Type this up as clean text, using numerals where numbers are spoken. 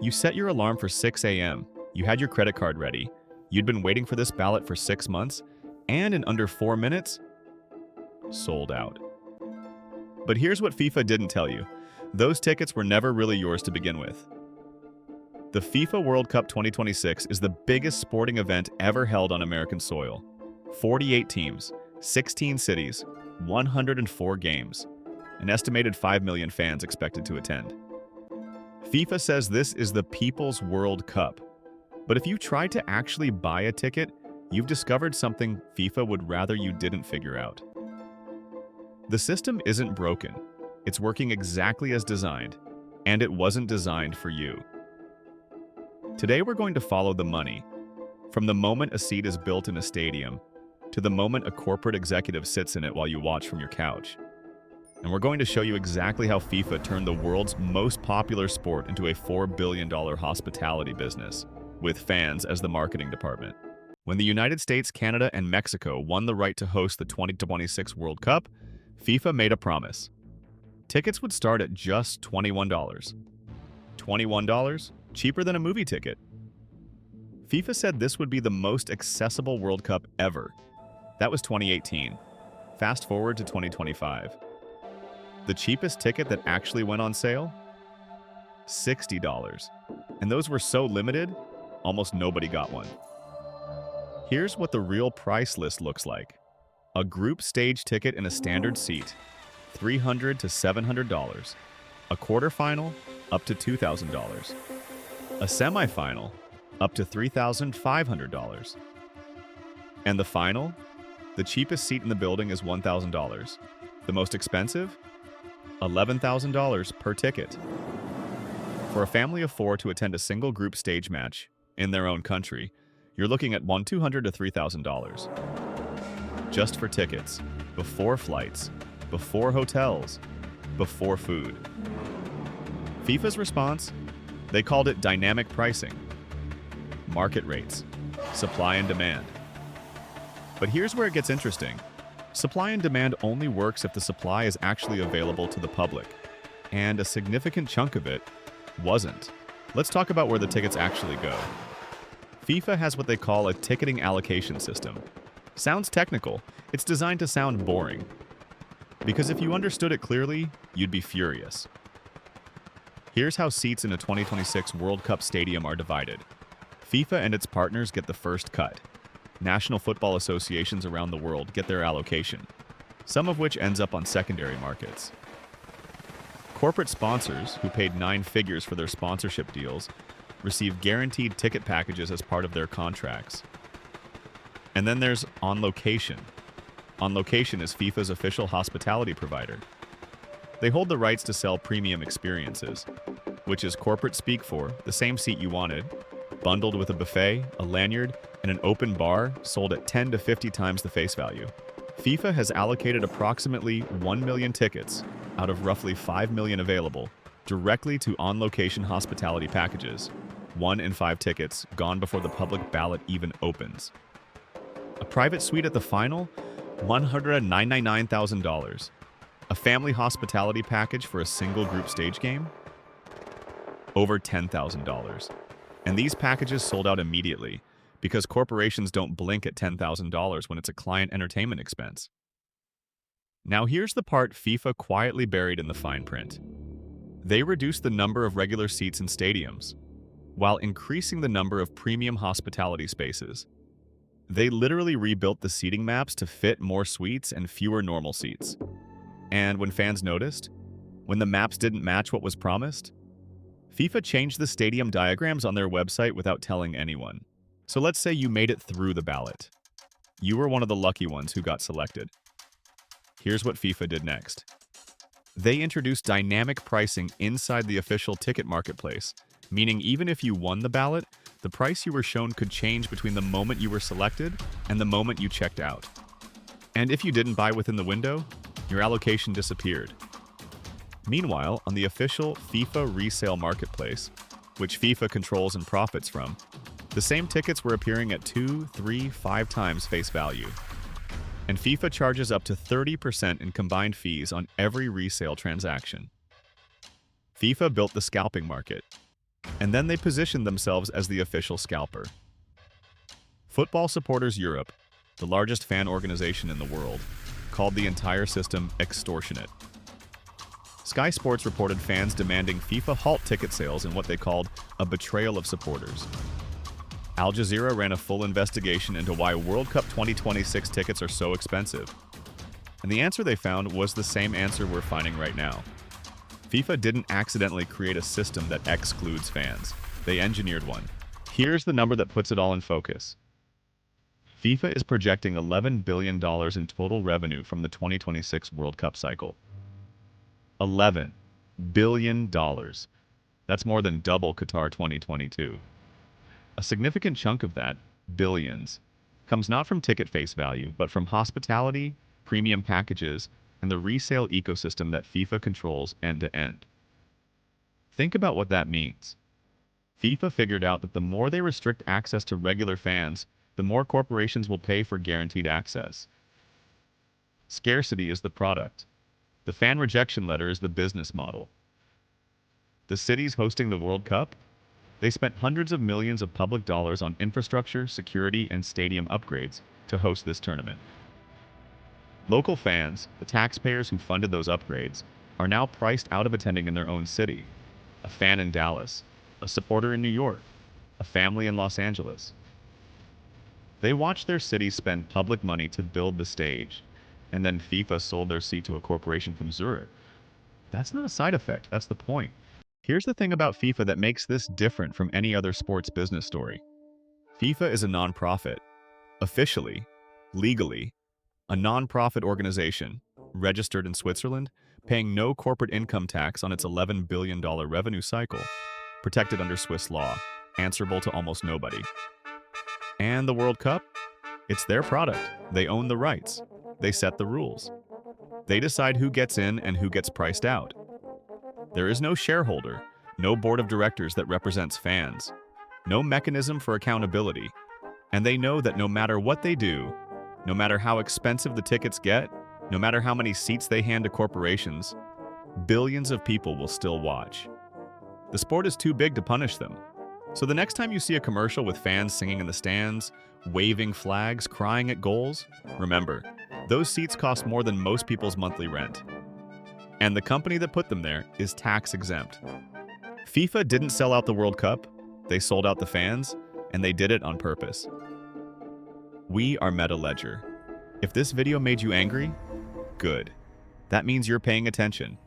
You set your alarm for 6 a.m., you had your credit card ready, you'd been waiting for this ballot for 6 months, and in under 4 minutes, sold out. But here's what FIFA didn't tell you. Those tickets were never really yours to begin with. The FIFA World Cup 2026 is the biggest sporting event ever held on American soil. 48 teams, 16 cities, 104 games, an estimated 5 million fans expected to attend. FIFA says this is the People's World Cup. But if you try to actually buy a ticket, you've discovered something FIFA would rather you didn't figure out. The system isn't broken. It's working exactly as designed, and it wasn't designed for you. Today we're going to follow the money, from the moment a seat is built in a stadium to the moment a corporate executive sits in it while you watch from your couch. And we're going to show you exactly how FIFA turned the world's most popular sport into a $4 billion hospitality business, with fans as the marketing department. When the United States, Canada, and Mexico won the right to host the 2026 World Cup, FIFA made a promise. Tickets would start at just $21. $21? Cheaper than a movie ticket. FIFA said this would be the most accessible World Cup ever. That was 2018. Fast forward to 2025. The cheapest ticket that actually went on sale? $60. And those were so limited, almost nobody got one. Here's what the real price list looks like. A group stage ticket in a standard seat, $300 to $700. A quarterfinal, up to $2,000. A semifinal, up to $3,500. And the final? The cheapest seat in the building is $1,000. The most expensive? $11,000 per ticket. For a family of 4 to attend a single group stage match in their own country, you're looking at $200 to $3,000. Just for tickets, before flights, before hotels, before food. FIFA's response? They called it dynamic pricing, market rates, supply and demand. But here's where it gets interesting. Supply and demand only works if the supply is actually available to the public, and a significant chunk of it wasn't. Let's talk about where the tickets actually go. FIFA has what they call a ticketing allocation system. Sounds technical. It's designed to sound boring. Because if you understood it clearly, you'd be furious. Here's how seats in a 2026 World Cup stadium are divided. FIFA and its partners get the first cut. National football associations around the world get their allocation, some of which ends up on secondary markets. Corporate sponsors, who paid 9 figures for their sponsorship deals, receive guaranteed ticket packages as part of their contracts. And then there's On Location. On Location is FIFA's official hospitality provider. They hold the rights to sell premium experiences, which is corporate speak for the same seat you wanted, bundled with a buffet, a lanyard, and an open bar sold at 10 to 50 times the face value. FIFA has allocated approximately 1 million tickets out of roughly 5 million available directly to on-location hospitality packages. 1 in 5 tickets gone before the public ballot even opens. A private suite at the final? $199,000. A family hospitality package for a single group stage game? Over $10,000. And these packages sold out immediately because corporations don't blink at $10,000 when it's a client entertainment expense. Now here's the part FIFA quietly buried in the fine print. They reduced the number of regular seats in stadiums, while increasing the number of premium hospitality spaces. They literally rebuilt the seating maps to fit more suites and fewer normal seats. And when fans noticed, when the maps didn't match what was promised, FIFA changed the stadium diagrams on their website without telling anyone. So let's say you made it through the ballot. You were one of the lucky ones who got selected. Here's what FIFA did next. They introduced dynamic pricing inside the official ticket marketplace, meaning even if you won the ballot, the price you were shown could change between the moment you were selected and the moment you checked out. And if you didn't buy within the window, your allocation disappeared. Meanwhile, on the official FIFA resale marketplace, which FIFA controls and profits from, the same tickets were appearing at 2, 3, 5 times face value. And FIFA charges up to 30% in combined fees on every resale transaction. FIFA built the scalping market, And then they positioned themselves as the official scalper. Football Supporters Europe, the largest fan organization in the world, called the entire system extortionate. Sky Sports reported fans demanding FIFA halt ticket sales in what they called a betrayal of supporters. Al Jazeera ran a full investigation into why World Cup 2026 tickets are so expensive. And the answer they found was the same answer we're finding right now. FIFA didn't accidentally create a system that excludes fans. They engineered one. Here's the number that puts it all in focus. FIFA is projecting $11 billion in total revenue from the 2026 World Cup cycle. $11 billion. That's more than double Qatar 2022. A significant chunk of that, billions, comes not from ticket face value, but from hospitality, premium packages, and the resale ecosystem that FIFA controls end to end. Think about what that means. FIFA figured out that the more they restrict access to regular fans, the more corporations will pay for guaranteed access. Scarcity is the product. The fan rejection letter is the business model. The cities hosting the World Cup? They spent hundreds of millions of public dollars on infrastructure, security, and stadium upgrades to host this tournament. Local fans, the taxpayers who funded those upgrades, are now priced out of attending in their own city. A fan in Dallas, a supporter in New York, a family in Los Angeles. They watched their city spend public money to build the stage, and then FIFA sold their seat to a corporation from Zurich. That's not a side effect, that's the point. Here's the thing about FIFA that makes this different from any other sports business story. FIFA is a nonprofit. Officially, legally, a nonprofit organization, registered in Switzerland, paying no corporate income tax on its $11 billion revenue cycle, protected under Swiss law, answerable to almost nobody. And the World Cup? It's their product. They own the rights. They set the rules. They decide who gets in and who gets priced out. There is no shareholder, no board of directors that represents fans, no mechanism for accountability. And they know that no matter what they do, no matter how expensive the tickets get, no matter how many seats they hand to corporations, billions of people will still watch. The sport is too big to punish them. So the next time you see a commercial with fans singing in the stands, waving flags, crying at goals, remember, those seats cost more than most people's monthly rent. And the company that put them there is tax exempt. FIFA didn't sell out the World Cup, they sold out the fans, and they did it on purpose. We are Meta Ledger. If this video made you angry, good. That means you're paying attention.